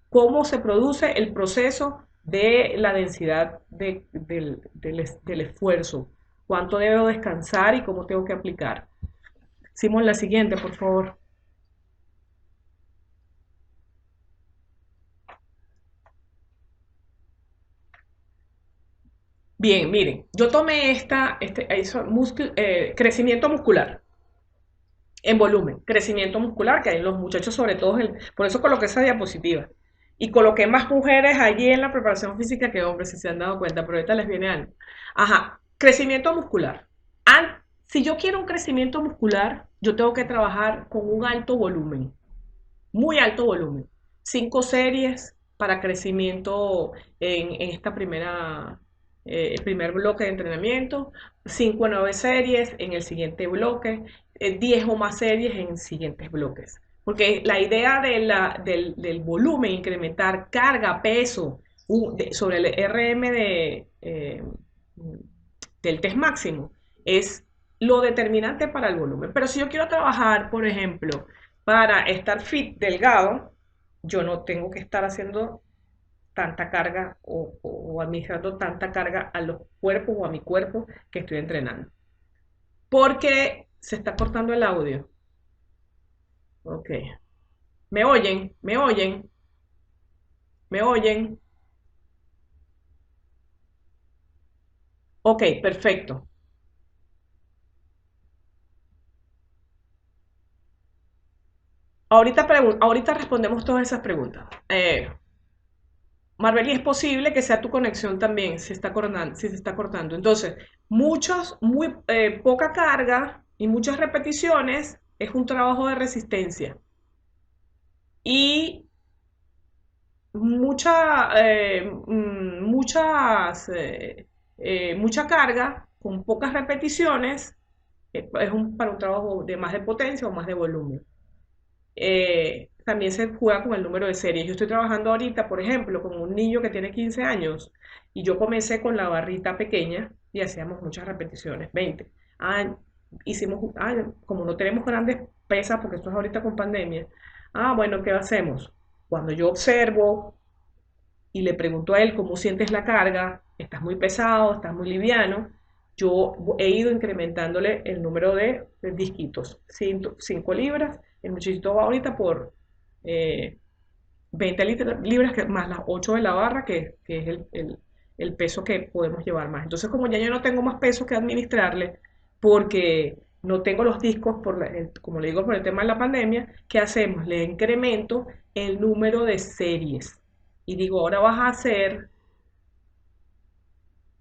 cómo se produce el proceso de la densidad del esfuerzo, cuánto debo descansar y cómo tengo que aplicar. Simón, la siguiente, por favor. Bien, miren, yo tomé crecimiento muscular en volumen, crecimiento muscular, que hay en los muchachos sobre todo, por eso coloqué esa diapositiva. Y coloqué más mujeres allí en la preparación física que hombres, si se han dado cuenta, pero ahorita les viene algo. Ajá, crecimiento muscular. Si yo quiero un crecimiento muscular, yo tengo que trabajar con un alto volumen, muy alto volumen. 5 series para crecimiento en esta el primer bloque de entrenamiento, 5 a 9 series en el siguiente bloque, 10 o más series en siguientes bloques. Porque la idea del volumen, incrementar carga, peso sobre el RM del test máximo, es lo determinante para el volumen. Pero si yo quiero trabajar, por ejemplo, para estar fit, delgado, yo no tengo que estar haciendo tanta carga o administrando tanta carga a los cuerpos o a mi cuerpo que estoy entrenando. Porque se está cortando el audio. Ok. ¿Me oyen? ¿Me oyen? ¿Me oyen? Ok, perfecto. Ahorita respondemos todas esas preguntas. Marbeli, es posible que sea tu conexión también, si se está cortando. Entonces, muy poca carga y muchas repeticiones es un trabajo de resistencia. Y mucha, mucha carga con pocas repeticiones para un trabajo de más de potencia o más de volumen. También se juega con el número de series. Yo estoy trabajando ahorita, por ejemplo, con un niño que tiene 15 años y yo comencé con la barrita pequeña y hacíamos muchas repeticiones, 20. Ah, como no tenemos grandes pesas, porque esto es ahorita con pandemia, bueno, ¿qué hacemos? Cuando yo observo y le pregunto a él cómo sientes la carga, estás muy pesado, estás muy liviano, yo he ido incrementándole el número de disquitos, 5 libras, el muchachito va ahorita por 20 libras más las 8 de la barra, que es el peso que podemos llevar más. Entonces, como ya yo no tengo más peso que administrarle, porque no tengo los discos, como le digo, por el tema de la pandemia, ¿qué hacemos? Le incremento el número de series. Y digo, ahora vas a hacer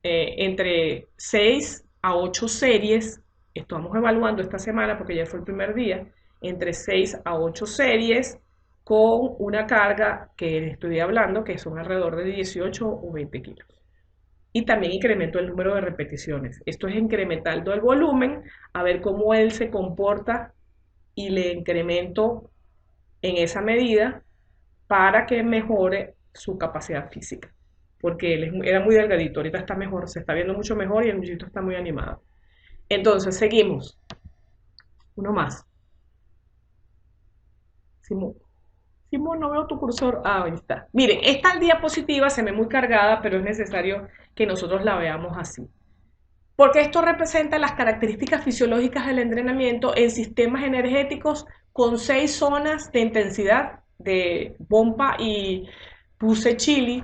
entre 6 a 8 series, estamos evaluando esta semana porque ya fue el primer día, entre 6 a 8 series con una carga que estoy hablando que son alrededor de 18 o 20 kilos. Y también incremento el número de repeticiones. Esto es incrementando el volumen, a ver cómo él se comporta y le incremento en esa medida para que mejore su capacidad física. Porque él era muy delgadito, ahorita está mejor, se está viendo mucho mejor y el muchachito está muy animado. Entonces, seguimos. Uno más. Simón, Simón, no veo tu cursor. Ahí está. Miren, esta diapositiva se ve muy cargada, pero es necesario que nosotros la veamos así. Porque esto representa las características fisiológicas del entrenamiento en sistemas energéticos con 6 zonas de intensidad de Bompa y Chili,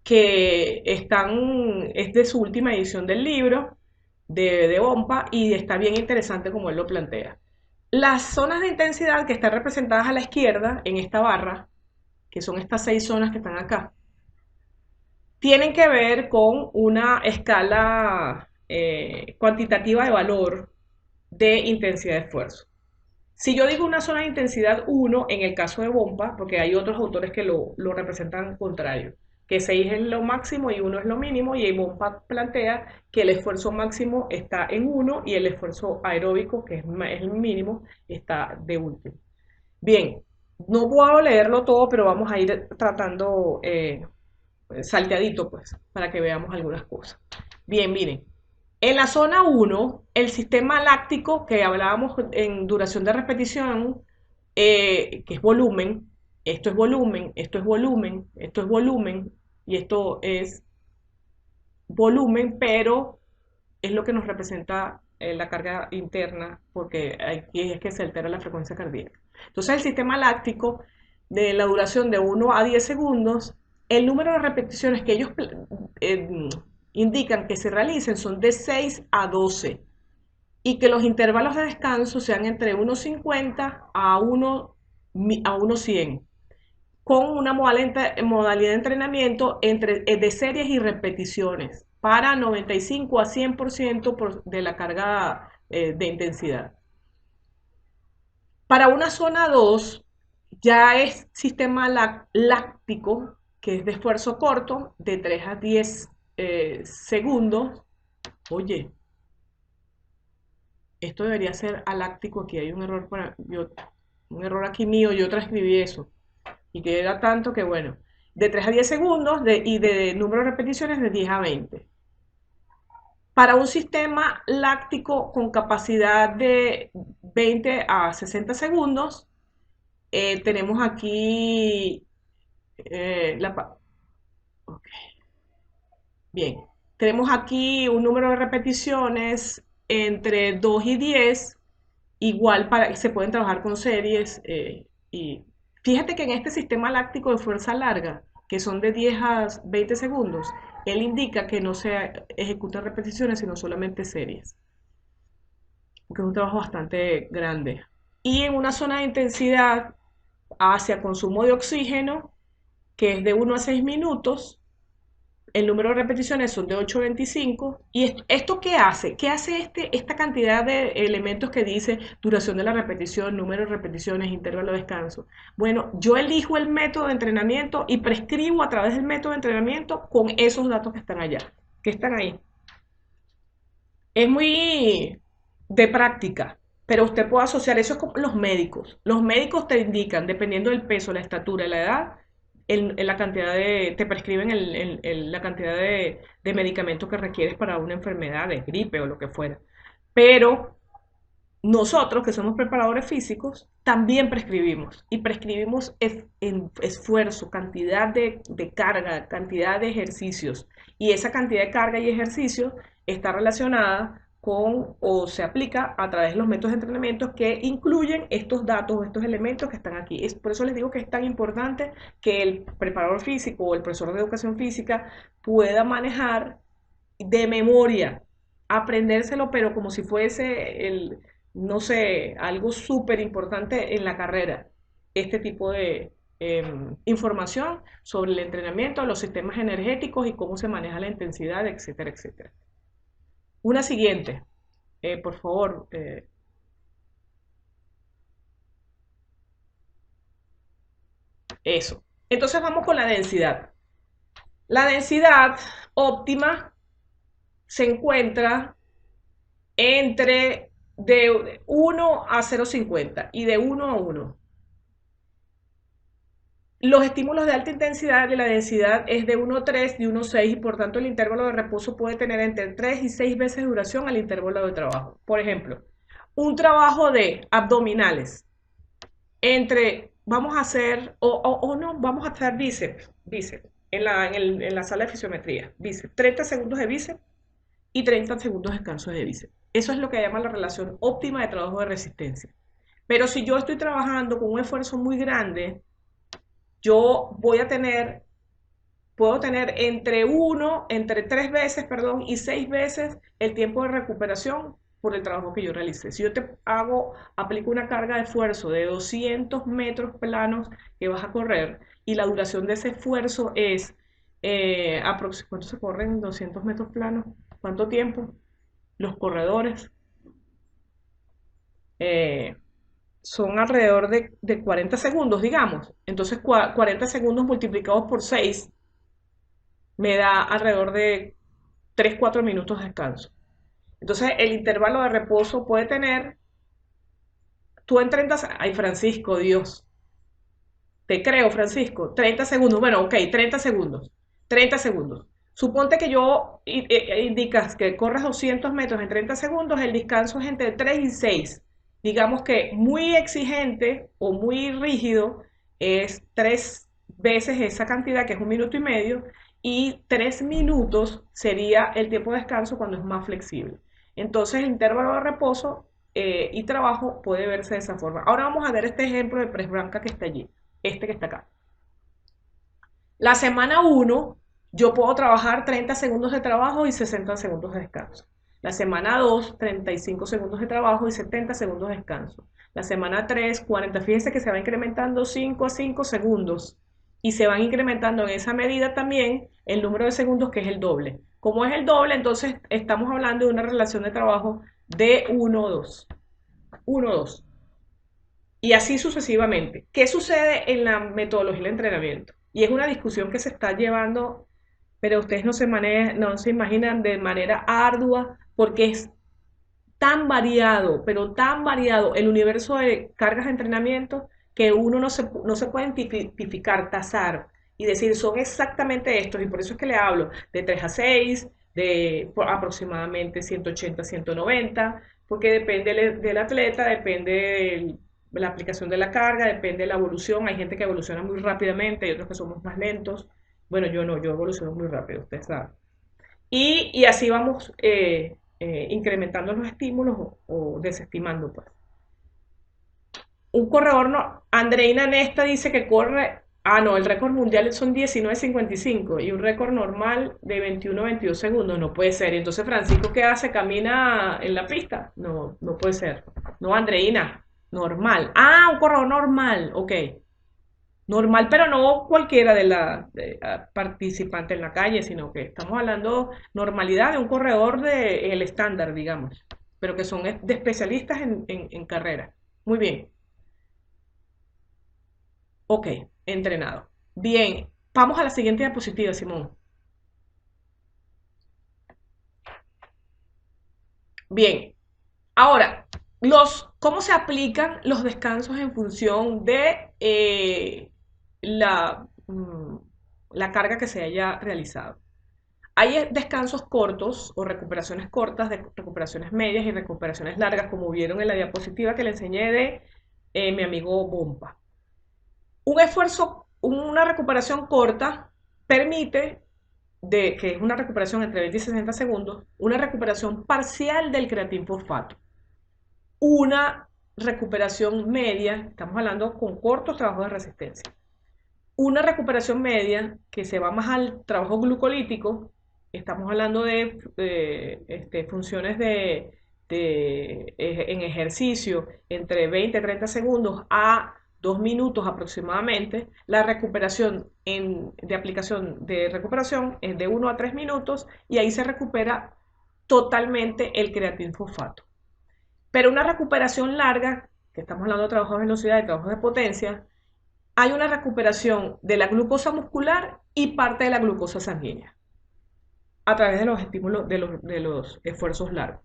que es de su última edición del libro de Bompa y está bien interesante como él lo plantea. Las zonas de intensidad que están representadas a la izquierda en esta barra, que son estas 6 zonas que están acá, tienen que ver con una escala cuantitativa de valor de intensidad de esfuerzo. Si yo digo una zona de intensidad 1, en el caso de Bompa, porque hay otros autores que lo representan contrario, que 6 es lo máximo y 1 es lo mínimo, y Bompa plantea que el esfuerzo máximo está en 1 y el esfuerzo aeróbico, que es el mínimo, está de último. Bien, no puedo leerlo todo, pero vamos a ir tratando salteadito, pues, para que veamos algunas cosas. Bien, miren, en la zona 1, el sistema láctico que hablábamos en duración de repetición, que es volumen, esto es volumen, esto es volumen, esto es volumen y esto es volumen, pero es lo que nos representa la carga interna, porque aquí es que se altera la frecuencia cardíaca. Entonces, el sistema láctico de la duración de 1 a 10 segundos, el número de repeticiones que ellos indican que se realicen son de 6 a 12 y que los intervalos de descanso sean entre 1,50 a 1,100 con una modalidad de entrenamiento de series y repeticiones para 95 a 100% de la carga de intensidad. Para una zona 2 ya es sistema láctico, que es de esfuerzo corto, de 3 a 10 segundos. Oye, esto debería ser aláctico, aquí hay un error, un error aquí mío, yo transcribí eso. Y que era tanto que, bueno, de 3 a 10 segundos y de número de repeticiones de 10 a 20. Para un sistema láctico con capacidad de 20 a 60 segundos, tenemos aquí okay. Bien, tenemos aquí un número de repeticiones entre 2 y 10, igual se pueden trabajar con series y fíjate que en este sistema láctico de fuerza larga, que son de 10 a 20 segundos, él indica que no se ejecutan repeticiones, sino solamente series, porque es un trabajo bastante grande. Y en una zona de intensidad hacia consumo de oxígeno, que es de 1 a 6 minutos, el número de repeticiones son de 8 a 25. ¿Y esto qué hace? ¿Qué hace esta cantidad de elementos que dice duración de la repetición, número de repeticiones, intervalo de descanso? Bueno, yo elijo el método de entrenamiento y prescribo a través del método de entrenamiento con esos datos que están allá, que están ahí. Es muy de práctica, pero usted puede asociar eso con los médicos. Los médicos te indican, dependiendo del peso, la estatura y la edad, la cantidad te prescriben la cantidad de medicamentos que requieres para una enfermedad de gripe o lo que fuera. Pero nosotros, que somos preparadores físicos, también prescribimos y prescribimos en esfuerzo, cantidad de carga, cantidad de ejercicios. Y esa cantidad de carga y ejercicio está relacionada con o se aplica a través de los métodos de entrenamiento que incluyen estos datos, estos elementos que están aquí. Por eso les digo que es tan importante que el preparador físico o el profesor de educación física pueda manejar de memoria, aprendérselo, pero como si fuese no sé, algo súper importante en la carrera, este tipo de información sobre el entrenamiento, los sistemas energéticos y cómo se maneja la intensidad, etcétera, etcétera. Una siguiente, por favor. Eso. Entonces vamos con la densidad. La densidad óptima se encuentra entre de 1 a 0,50 y de 1 a 1. Los estímulos de alta intensidad de la densidad es de 1,3 y 1,6 y por tanto el intervalo de reposo puede tener entre 3 y 6 veces duración al intervalo de trabajo. Por ejemplo, un trabajo de abdominales vamos a hacer, o no, vamos a hacer bíceps en la sala de fisiometría, bíceps, 30 segundos de bíceps y 30 segundos de descanso de bíceps. Eso es lo que llama la relación óptima de trabajo de resistencia. Pero si yo estoy trabajando con un esfuerzo muy grande, yo puedo tener entre 3 veces, perdón, y 6 veces el tiempo de recuperación por el trabajo que yo realicé. Si yo aplico una carga de esfuerzo de 200 metros planos que vas a correr y la duración de ese esfuerzo es, ¿cuánto se corren 200 metros planos? ¿Cuánto tiempo? Los corredores son alrededor de 40 segundos, digamos. Entonces 40 segundos multiplicados por 6 me da alrededor de 3-4 minutos de descanso. Entonces el intervalo de reposo puede tener, tú en 30, ay Francisco, Dios, te creo Francisco, 30 segundos, bueno, ok, 30 segundos, 30 segundos. Suponte que indicas que corres 200 metros en 30 segundos, el descanso es entre 3 y 6. Digamos que muy exigente o muy rígido es 3 veces esa cantidad, que es 1,5 minutos, y 3 minutos sería el tiempo de descanso cuando es más flexible. Entonces el intervalo de reposo y trabajo puede verse de esa forma. Ahora vamos a ver este ejemplo de press banca que está allí, este que está acá. La semana 1 Yo puedo trabajar 30 segundos de trabajo y 60 segundos de descanso. La semana 2, 35 segundos de trabajo y 70 segundos de descanso. La semana 3, 40. Fíjense que se va incrementando 5 a 5 segundos. Y se van incrementando en esa medida también el número de segundos, que es el doble. Como es el doble, entonces estamos hablando de una relación de trabajo de 1-2. 1-2. Y así sucesivamente. ¿Qué sucede en la metodología del entrenamiento? Y es una discusión que se está llevando, pero ustedes no se imaginan, de manera ardua, porque es tan variado, pero tan variado el universo de cargas de entrenamiento, que uno no se puede tipificar, tasar y decir son exactamente estos. Y por eso es que le hablo de 3 a 6, de aproximadamente 180 a 190, porque depende del atleta, depende de la aplicación de la carga, depende de la evolución. Hay gente que evoluciona muy rápidamente y otros que somos más lentos. Bueno, yo no, yo evoluciono muy rápido, ustedes saben. Y así vamos incrementando los estímulos o desestimando, pues. Un corredor, no, Andreina Nesta dice que corre, no, el récord mundial son 19:55 y un récord normal de 21-22 segundos. No puede ser. Entonces, Francisco, ¿qué hace? ¿Camina en la pista? No, no puede ser. No, Andreina, normal. Un corredor normal, ok. Normal, pero no cualquiera de la participante en la calle, sino que estamos hablando normalidad de un corredor de el estándar, digamos, pero que son de especialistas en carrera. Muy bien, ok, entrenado. Bien, vamos a la siguiente diapositiva, Simón. Bien, ahora, ¿cómo se aplican los descansos en función de la carga que se haya realizado? Hay descansos cortos o recuperaciones cortas, de recuperaciones medias y recuperaciones largas, como vieron en la diapositiva que le enseñé de mi amigo Bompa. Una recuperación corta permite, que es una recuperación entre 20 y 60 segundos, una recuperación parcial del creatín fosfato. Una recuperación media, estamos hablando con cortos trabajos de resistencia. Una recuperación media que se va más al trabajo glucolítico, estamos hablando de funciones en ejercicio entre 20 y 30 segundos a 2 minutos aproximadamente. La recuperación de aplicación de recuperación es de 1 a 3 minutos y ahí se recupera totalmente el creatinfosfato. Pero una recuperación larga, que estamos hablando de trabajo de velocidad y trabajo de potencia, hay una recuperación de la glucosa muscular y parte de la glucosa sanguínea a través de los estímulos, de los esfuerzos largos,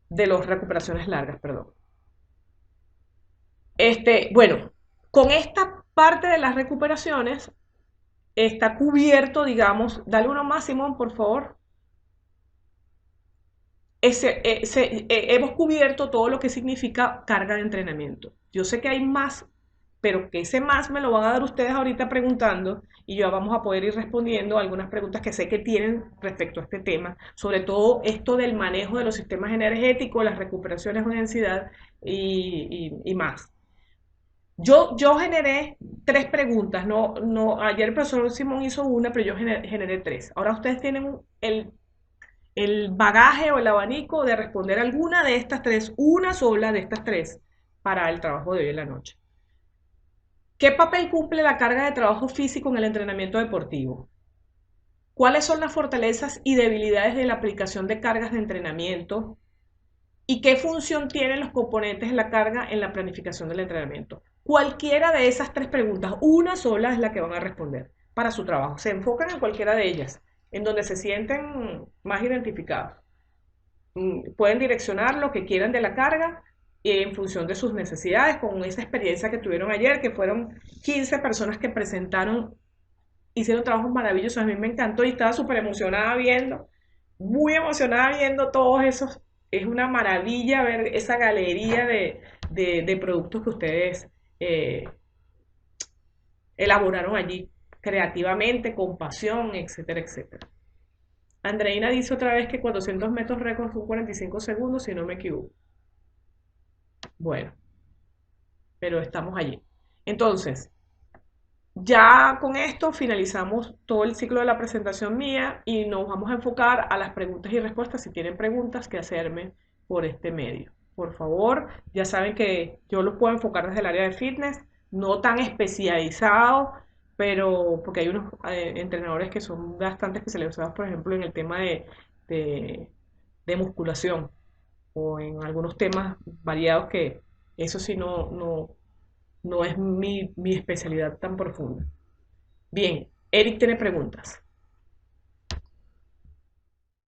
de las recuperaciones largas, perdón. Bueno, con esta parte de las recuperaciones está cubierto, digamos, dale uno más, Simón, por favor. Hemos cubierto todo lo que significa carga de entrenamiento. Yo sé que hay más, pero que ese más me lo van a dar ustedes ahorita preguntando y ya vamos a poder ir respondiendo algunas preguntas que sé que tienen respecto a este tema, sobre todo esto del manejo de los sistemas energéticos, las recuperaciones de densidad y más. Yo generé 3 preguntas, ayer el profesor Simón hizo una, pero yo generé 3. Ahora ustedes tienen el bagaje o el abanico de responder alguna de estas 3, una sola de estas 3, para el trabajo de hoy en la noche. ¿Qué papel cumple la carga de trabajo físico en el entrenamiento deportivo? ¿Cuáles son las fortalezas y debilidades de la aplicación de cargas de entrenamiento? ¿Y qué función tienen los componentes de la carga en la planificación del entrenamiento? Cualquiera de esas 3 preguntas, una sola es la que van a responder para su trabajo. Se enfocan en cualquiera de ellas, en donde se sienten más identificados. Pueden direccionar lo que quieran de la carga en función de sus necesidades, con esa experiencia que tuvieron ayer, que fueron 15 personas que presentaron, hicieron trabajos maravillosos. A mí me encantó y estaba súper emocionada viendo, muy emocionada viendo todos esos. Es una maravilla ver esa galería de productos que ustedes eh, elaboraron allí creativamente, con pasión, etcétera, etcétera. Andreina dice otra vez que 400 metros récord son 45 segundos, si no me equivoco. Bueno, pero estamos allí. Entonces, Ya con esto finalizamos todo el ciclo de la presentación mía y nos vamos a enfocar a las preguntas y respuestas si tienen preguntas que hacerme por este medio. Por favor, ya saben que yo los puedo enfocar desde el área de fitness, no tan especializado, pero porque hay unos entrenadores que son bastante especializados, por ejemplo, en el tema de, de musculación o en algunos temas variados que eso sí no es mi especialidad tan profunda. Bien, Eric tiene preguntas.